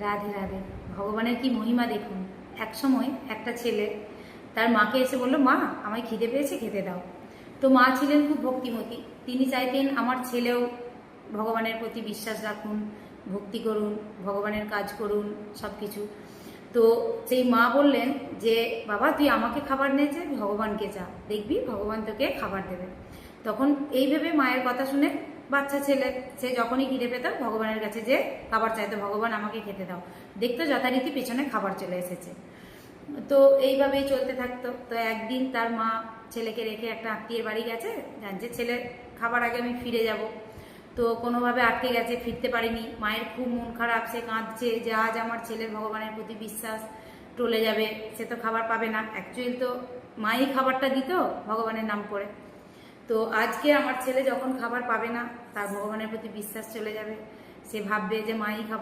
রাধে রাধে। ভগবানের কি মহিমা দেখুন। এক সময় একটা ছেলে তার মাকে এসে বলল, মা আমায় খিদে পেয়েছে, খেতে দাও। তো মা ছিলেন খুব ভক্তিমতী, তিনি চাইতেন আমার ছেলেও ভগবানের প্রতি বিশ্বাস রাখুন, ভক্তি করুন, ভগবানের কাজ করুন, সব কিছু। তো সেই মা বললেন যে বাবা তুই আমাকে খাবার নিয়ে যা, ভগবানকে যা, দেখবি ভগবান তোকে খাবার দেবে। তখন এই ভেবে মায়ের কথা শুনে বাচ্চা ছেলে সে যখনই খিদে পেত ভগবানের কাছে যে খাবার চাইতো, ভগবান আমাকে খেতে দাও, দেখতো যথারীতি পেছনে খাবার চলে এসেছে। তো এইভাবেই চলতে থাকতো। তো একদিন তার মা ছেলেকে রেখে একটা আত্মীয়ের বাড়ি গেছে, জানছে ছেলে খাবার আগে আমি ফিরে যাব। তো কোনোভাবে আটকে গেছে, ফিরতে পারিনি। মায়ের খুব মন খারাপ, সে কাঁদছে যে আজ আমার ছেলের ভগবানের প্রতি বিশ্বাস টলে যাবে, সে তো খাবার পাবে না। অ্যাকচুয়ালি তো মাই খাবারটা দিত ভগবানের নাম করে। তো আজকে আমার ছেলে যখন খাবার পাবে না, তার ভগবানের প্রতি বিশ্বাস চলে যাবে, সে ভাববে যে মাই খাবার